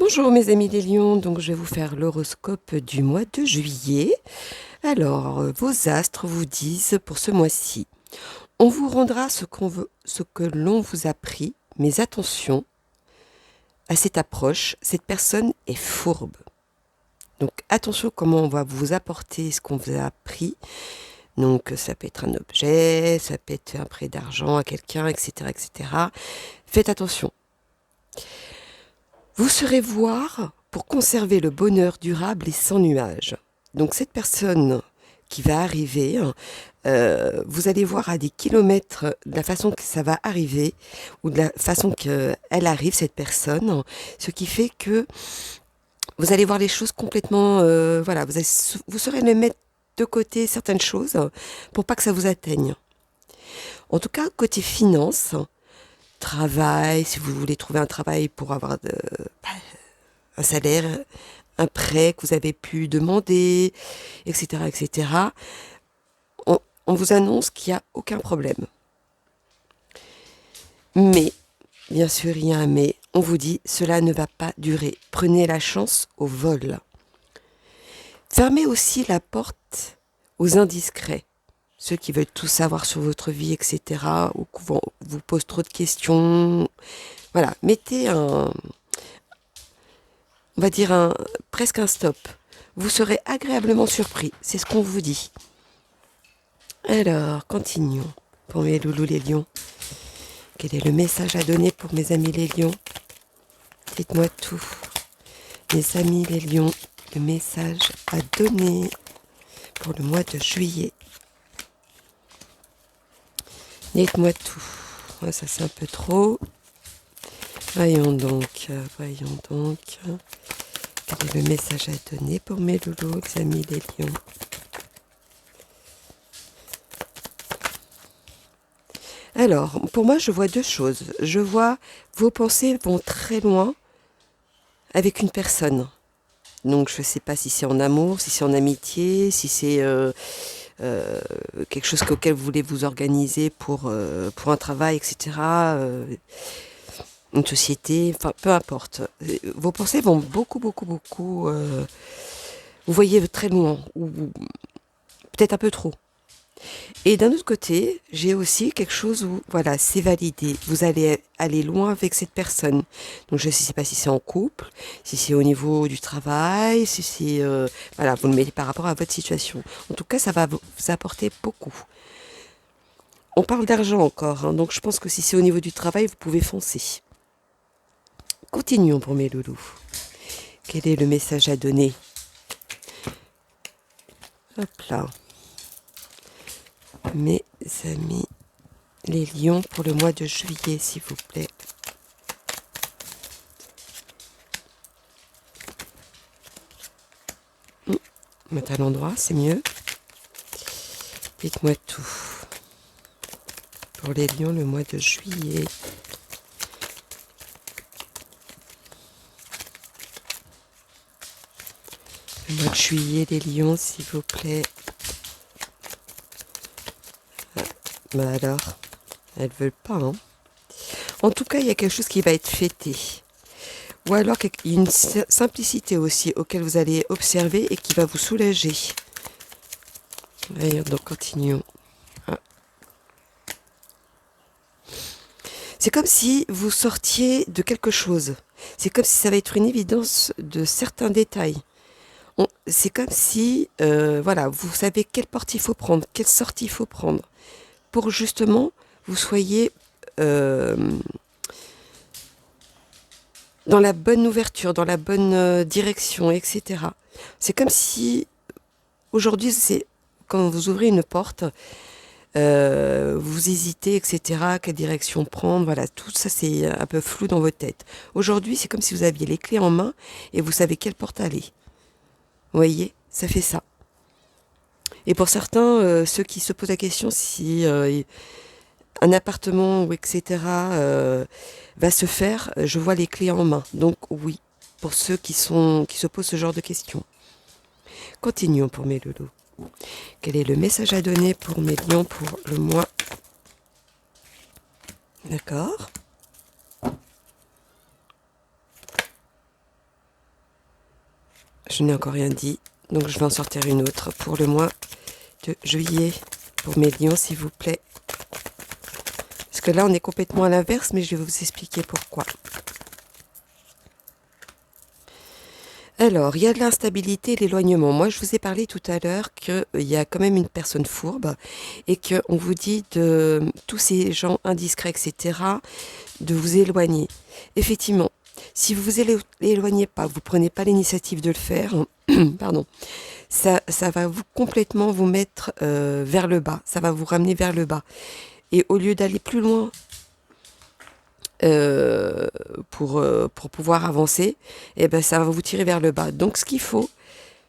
Bonjour mes amis les lions, donc je vais vous faire l'horoscope du mois de juillet. Alors, vos astres vous disent pour ce mois-ci, on vous rendra ce que l'on vous a pris, mais attention à cette approche, cette personne est fourbe. Donc attention comment on va vous apporter ce qu'on vous a pris. Donc ça peut être un objet, ça peut être un prêt d'argent à quelqu'un, etc., etc. Faites attention. Vous saurez voir pour conserver le bonheur durable et sans nuages. Donc cette personne qui va arriver, vous allez voir à des kilomètres de la façon que ça va arriver ou de la façon qu'elle arrive, cette personne, ce qui fait que vous allez voir les choses complètement... voilà, vous saurez le mettre de côté certaines choses pour pas que ça vous atteigne. En tout cas, côté finance, travail, si vous voulez trouver un travail pour avoir un salaire, un prêt que vous avez pu demander, etc., etc., on vous annonce qu'il n'y a aucun problème. Mais, bien sûr, il y a un mais, on vous dit, cela ne va pas durer. Prenez la chance au vol. Fermez aussi la porte aux indiscrets. Ceux qui veulent tout savoir sur votre vie, etc., ou qui vous posent trop de questions. Voilà, mettez on va dire presque un stop. Vous serez agréablement surpris, c'est ce qu'on vous dit. Alors, continuons. Pour mes loulous les lions, quel est le message à donner pour mes amis les lions? Dites-moi tout. Mes amis les lions, le message à donner pour le mois de juillet. Dites-moi tout. Ouais, ça c'est un peu trop. Voyons donc. Quel est le message à donner pour mes loulous, les amis les lions? Alors, pour moi, je vois deux choses. Je vois vos pensées vont très loin avec une personne. Donc, je ne sais pas si c'est en amour, si c'est en amitié, si c'est quelque chose auquel vous voulez vous organiser pour un travail, etc. Une société, enfin, peu importe. Vos pensées vont beaucoup. Vous voyez très loin, ou peut-être un peu trop. Et d'un autre côté, j'ai aussi quelque chose où, voilà, c'est validé. Vous allez aller loin avec cette personne. Donc, je ne sais pas si c'est en couple, si c'est au niveau du travail, si c'est... voilà, vous le mettez par rapport à votre situation. En tout cas, ça va vous apporter beaucoup. On parle d'argent encore, hein, donc je pense que si c'est au niveau du travail, vous pouvez foncer. Continuons pour mes loulous. Quel est le message à donner? Hop là. Mes amis les lions pour le mois de juillet, s'il vous plaît. Mettre à l'endroit, c'est mieux. Dites-moi tout. Pour les lions, le mois de juillet. Le mois de juillet, les lions, s'il vous plaît. Bah alors, elles veulent pas, hein. En tout cas, il y a quelque chose qui va être fêté. Ou alors, il y a une simplicité aussi auquel vous allez observer et qui va vous soulager. Allez, donc continuons. Ah. C'est comme si vous sortiez de quelque chose. C'est comme si ça va être une évidence de certains détails. C'est comme si, voilà, vous savez quelle porte il faut prendre, quelle sortie il faut prendre, pour justement vous soyez dans la bonne ouverture, dans la bonne direction, etc. C'est comme si aujourd'hui, c'est quand vous ouvrez une porte, vous hésitez, etc. Quelle direction prendre, voilà, tout ça c'est un peu flou dans votre tête. Aujourd'hui, c'est comme si vous aviez les clés en main et vous savez quelle porte aller. Vous voyez, ça fait ça. Et pour certains, ceux qui se posent la question si un appartement ou etc. Va se faire, je vois les clés en main. Donc oui, pour ceux qui se posent ce genre de questions. Continuons pour mes loulous. Quel est le message à donner pour mes lions pour le mois? D'accord. Je n'ai encore rien dit, donc je vais en sortir une autre pour le mois de juillet. Pour mes lions, s'il vous plaît. Parce que là, on est complètement à l'inverse, mais je vais vous expliquer pourquoi. Alors, il y a de l'instabilité et l'éloignement. Moi, je vous ai parlé tout à l'heure qu'il y a quand même une personne fourbe et qu'on vous dit de tous ces gens indiscrets, etc., de vous éloigner. Effectivement, si vous vous éloignez pas, vous prenez pas l'initiative de le faire, pardon, ça va vous complètement vous mettre vers le bas. Ça va vous ramener vers le bas. Et au lieu d'aller plus loin euh, pour pouvoir avancer, eh ben, ça va vous tirer vers le bas. Donc ce qu'il faut,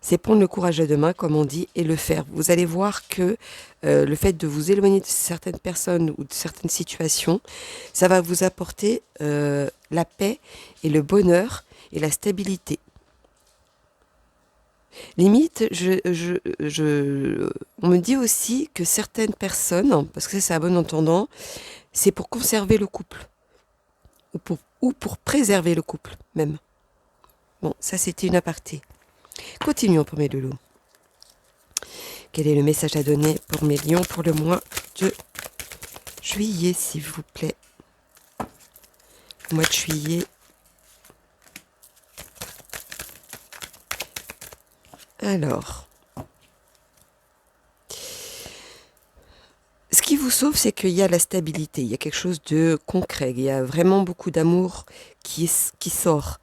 c'est prendre le courage à deux mains, comme on dit, et le faire. Vous allez voir que le fait de vous éloigner de certaines personnes ou de certaines situations, ça va vous apporter la paix et le bonheur et la stabilité. Limite, on me dit aussi que certaines personnes, parce que ça, c'est à bon entendant, c'est pour conserver le couple. Ou pour préserver le couple, même. Bon, ça, c'était une aparté. Continuons pour mes loulous. Quel est le message à donner pour mes lions pour le mois de juillet, s'il vous plaît? Le mois de juillet. Alors, ce qui vous sauve, c'est qu'il y a la stabilité, il y a quelque chose de concret, il y a vraiment beaucoup d'amour qui sort.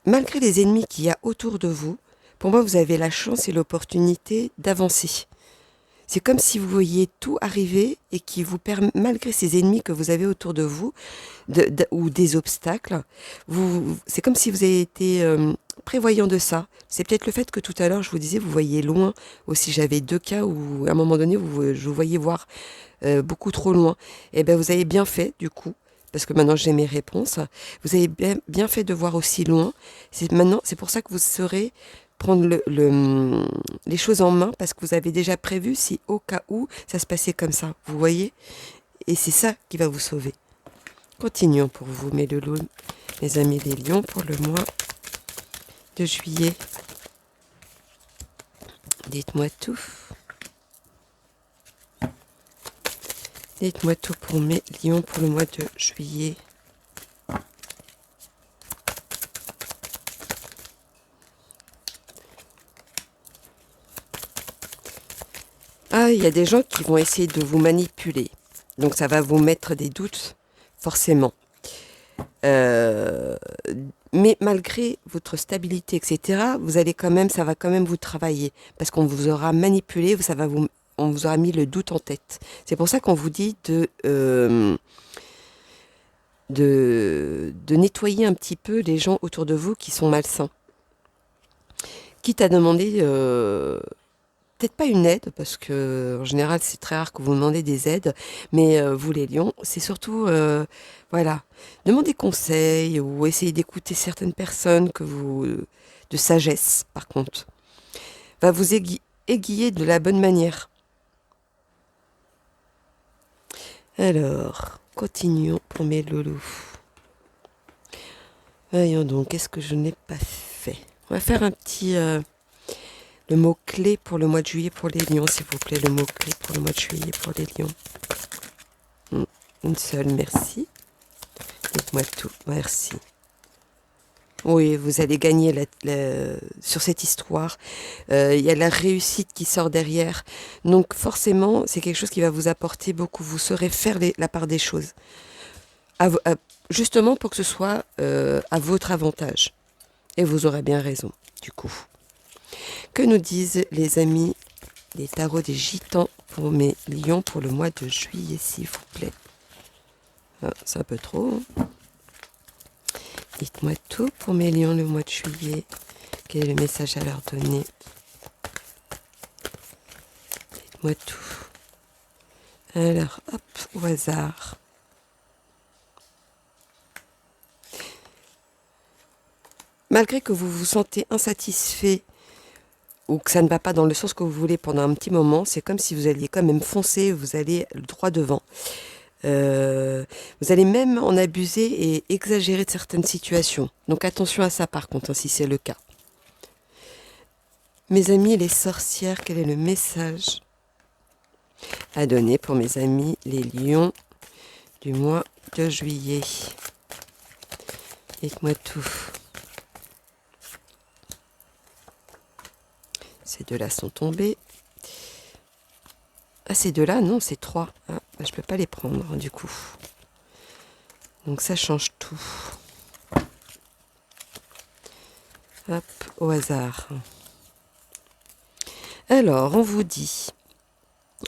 Malgré les ennemis qu'il y a autour de vous, pour moi, vous avez la chance et l'opportunité d'avancer. C'est comme si vous voyiez tout arriver et qui vous permet, malgré ces ennemis que vous avez autour de vous, ou des obstacles, c'est comme si vous avez été prévoyant de ça. C'est peut-être le fait que tout à l'heure, je vous disais, vous voyez loin aussi. J'avais deux cas où, à un moment donné, je vous voyais voir beaucoup trop loin. Et bien, vous avez bien fait, du coup, parce que maintenant j'ai mes réponses. Vous avez bien fait de voir aussi loin. C'est pour ça que vous saurez prendre les choses en main, parce que vous avez déjà prévu si au cas où ça se passait comme ça. Vous voyez? Et c'est ça qui va vous sauver. Continuons pour vous, mes loulous, mes amis les lions, pour le mois de juillet. Dites-moi tout. Dites-moi tout pour mes lions pour le mois de juillet. Ah, il y a des gens qui vont essayer de vous manipuler. Donc ça va vous mettre des doutes, forcément. Mais malgré votre stabilité, etc., ça va quand même vous travailler. Parce qu'on vous aura manipulé, on vous aura mis le doute en tête. C'est pour ça qu'on vous dit de nettoyer un petit peu les gens autour de vous qui sont malsains. Quitte à demander, peut-être pas une aide, parce que en général c'est très rare que vous demandez des aides, mais vous les lions, c'est surtout, voilà, demandez conseil ou essayez d'écouter certaines personnes de sagesse par contre, va vous aiguiller de la bonne manière. Alors, continuons pour mes loulous. Voyons donc, qu'est-ce que je n'ai pas fait? On va faire un petit... le mot-clé pour le mois de juillet pour les lions, s'il vous plaît. Le mot-clé pour le mois de juillet pour les lions. Une seule, merci. Dites-moi tout, merci. Oui, vous allez gagner sur cette histoire. Il y a la réussite qui sort derrière. Donc forcément, c'est quelque chose qui va vous apporter beaucoup. Vous saurez faire la part des choses. Justement pour que ce soit à votre avantage. Et vous aurez bien raison, du coup. Que nous disent les amis, les tarots des gitans pour mes lions pour le mois de juillet, s'il vous plaît? Ah, c'est un peu trop. Hein. Dites-moi tout pour mes lions le mois de juillet. Quel est le message à leur donner? Dites-moi tout. Alors, hop, au hasard. Malgré que vous vous sentez insatisfait ou que ça ne va pas dans le sens que vous voulez pendant un petit moment, c'est comme si vous alliez quand même foncer, vous allez droit devant. Vous allez même en abuser et exagérer de certaines situations. Donc attention à ça par contre, hein, si c'est le cas. Mes amis les sorcières, quel est le message à donner pour mes amis les lions du mois de juillet? Dites-moi tout. Ces deux-là sont tombés. Ah, ces deux-là, non, c'est trois. Ah, bah, je peux pas les prendre, du coup. Donc ça change tout. Hop, au hasard. Alors, on vous dit...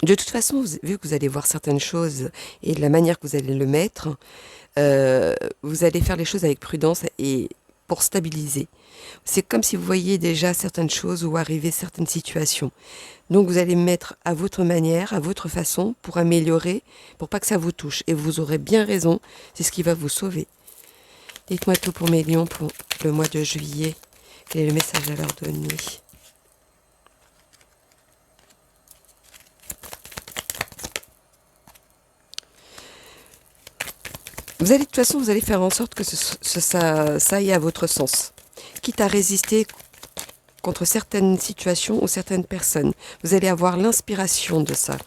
De toute façon, vu que vous allez voir certaines choses et de la manière que vous allez le mettre, vous allez faire les choses avec prudence et pour stabiliser. C'est comme si vous voyiez déjà certaines choses ou arriver certaines situations. Donc vous allez mettre à votre manière, à votre façon, pour améliorer, pour pas que ça vous touche. Et vous aurez bien raison, c'est ce qui va vous sauver. Dites-moi tout pour mes lions pour le mois de juillet. Quel est le message à leur donner? Vous allez, de toute façon, vous allez faire en sorte que ça aille à votre sens. Quitte à résister contre certaines situations ou certaines personnes. Vous allez avoir l'inspiration de ça.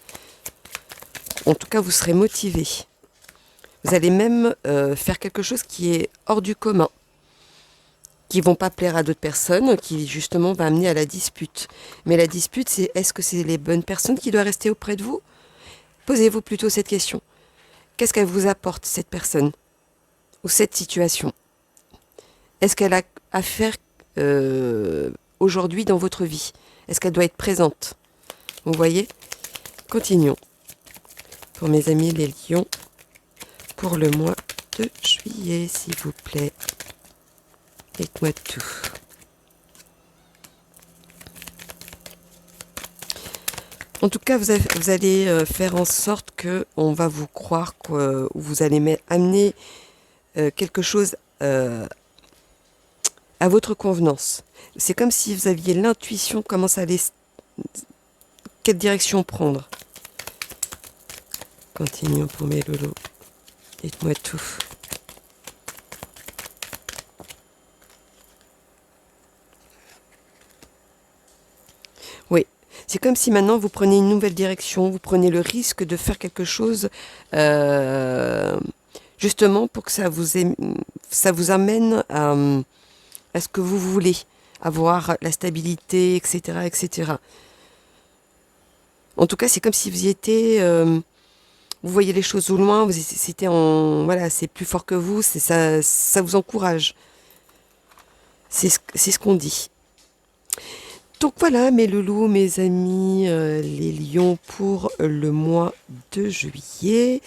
En tout cas, vous serez motivé. Vous allez même faire quelque chose qui est hors du commun, qui ne vont pas plaire à d'autres personnes, qui justement va amener à la dispute. Mais la dispute, c'est est-ce que c'est les bonnes personnes qui doivent rester auprès de vous? Posez-vous plutôt cette question. Qu'est-ce qu'elle vous apporte, cette personne? Ou cette situation? Est-ce qu'elle a à faire aujourd'hui dans votre vie? Est-ce qu'elle doit être présente? Vous voyez? Continuons. Pour mes amis les lions, pour le mois de juillet, s'il vous plaît. Dites-moi tout. En tout cas, vous allez faire en sorte qu'on va vous croire, que vous allez amener quelque chose à votre convenance. C'est comme si vous aviez l'intuition comment ça allait, quelle direction prendre. Continuons pour mes lolos. Dites-moi tout. Oui, c'est comme si maintenant vous prenez une nouvelle direction, vous prenez le risque de faire quelque chose justement pour que ça vous amène à ce que vous voulez, avoir la stabilité, etc., etc. En tout cas, c'est comme si vous y étiez, vous voyez les choses au loin, c'était voilà, c'est plus fort que vous, ça vous encourage. C'est ce qu'on dit. Donc voilà mes loulous, mes amis, les lions pour le mois de juillet.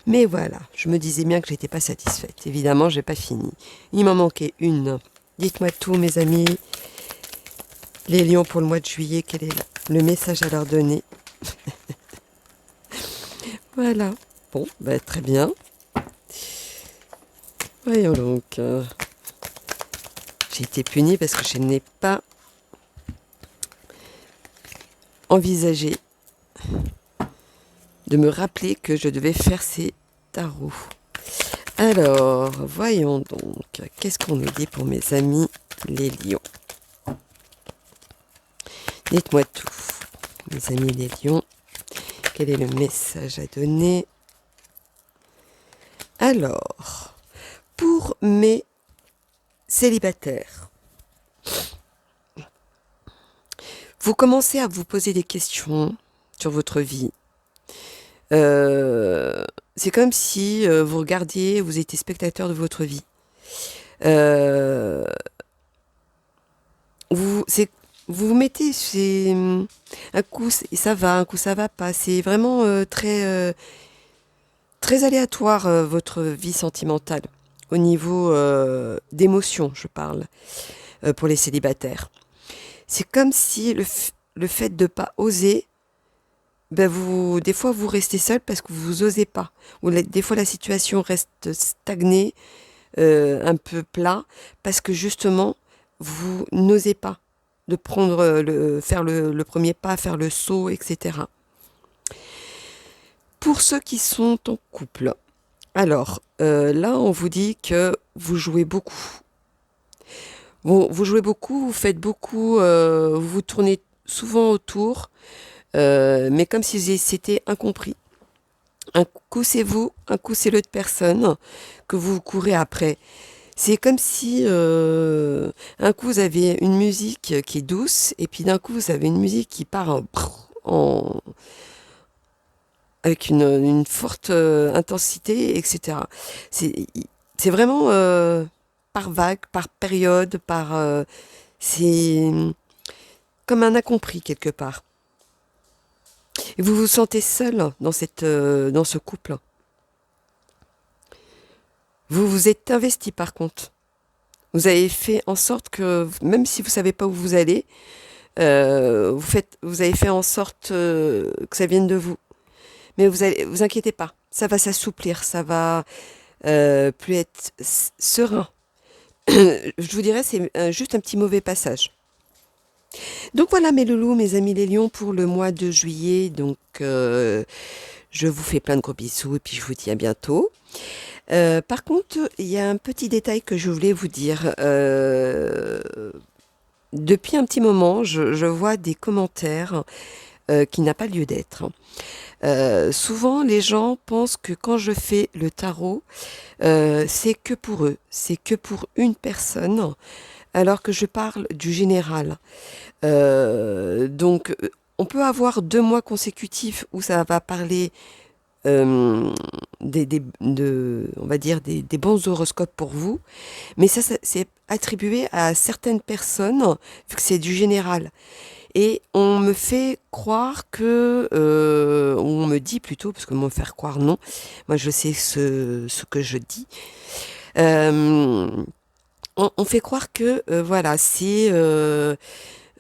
Mais voilà, je me disais bien que j'étais pas satisfaite. Évidemment, j'ai pas fini. Il m'en manquait une. Dites-moi tout mes amis. Les lions pour le mois de juillet, quel est le message à leur donner? Voilà. Bon, bah, très bien. Voyons donc. J'ai été punie parce que je n'ai pas envisagé de me rappeler que je devais faire ces tarots. Alors, voyons donc. Qu'est-ce qu'on nous dit pour mes amis les lions? Dites-moi tout. Mes amis les lions, quel est le message à donner? Alors, pour mes célibataires, vous commencez à vous poser des questions sur votre vie. C'est comme si vous regardiez, vous étiez spectateur de votre vie. Vous vous mettez, c'est un coup ça va, un coup ça va pas. C'est vraiment très aléatoire votre vie sentimentale au niveau d'émotion, je parle, pour les célibataires. C'est comme si le fait de pas oser, ben des fois vous restez seul parce que vous osez pas. Ou des fois la situation reste stagnée, un peu plat, parce que justement vous n'osez pas de prendre faire le premier pas, faire le saut, etc. Pour ceux qui sont en couple, alors là on vous dit que vous jouez beaucoup. Vous jouez beaucoup, vous faites beaucoup, vous vous tournez souvent autour, mais comme si c'était incompris. Un coup c'est vous, un coup c'est l'autre personne que vous courez après. C'est comme si un coup vous avez une musique qui est douce et puis d'un coup vous avez une musique qui part en- avec une forte intensité, etc. C'est c'est vraiment par vague, par période, c'est comme un incompris quelque part. Et vous vous sentez seul dans dans ce couple. Vous vous êtes investi par contre. Vous avez fait en sorte que, même si vous savez pas où vous allez, vous avez fait en sorte que ça vienne de vous. Mais vous inquiétez pas, ça va s'assouplir, ça va plus être serein. Je vous dirais, c'est juste un petit mauvais passage. Donc voilà mes loulous, mes amis les lions pour le mois de juillet. Donc je vous fais plein de gros bisous et puis je vous dis à bientôt. Par contre, il y a un petit détail que je voulais vous dire. Depuis un petit moment, je vois des commentaires qui n'ont pas lieu d'être. Souvent, les gens pensent que quand je fais le tarot, c'est que pour eux, c'est que pour une personne, alors que je parle du général. Donc, on peut avoir 2 mois consécutifs où ça va parler on va dire des bons horoscopes pour vous, mais c'est attribué à certaines personnes, vu que c'est du général. Et on me fait croire que, ou on me dit plutôt, parce que me faire croire, non, moi je sais ce que je dis, euh, on fait croire que, voilà, c'est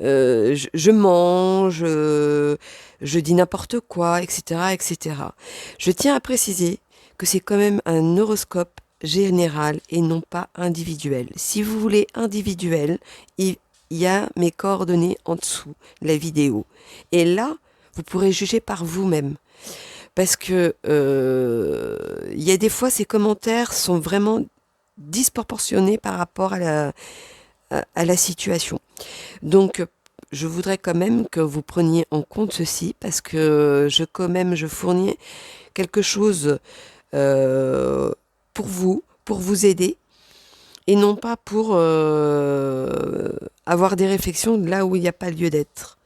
je mange, je dis n'importe quoi, etc., etc. Je tiens à préciser que c'est quand même un horoscope général et non pas individuel. Si vous voulez individuel, il y a mes coordonnées en dessous, la vidéo. Et là, vous pourrez juger par vous-même. Parce que il y a des fois, ces commentaires sont vraiment disproportionnés par rapport à la situation. Donc, je voudrais quand même que vous preniez en compte ceci parce que je fournis quelque chose euh, pour vous aider et non pas pour avoir des réflexions là où il n'y a pas lieu d'être.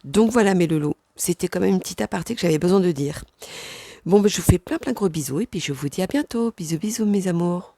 Donc voilà mes loulous, c'était quand même une petite aparté que j'avais besoin de dire. Bon, ben, je vous fais plein plein gros bisous et puis je vous dis à bientôt. Bisous bisous mes amours.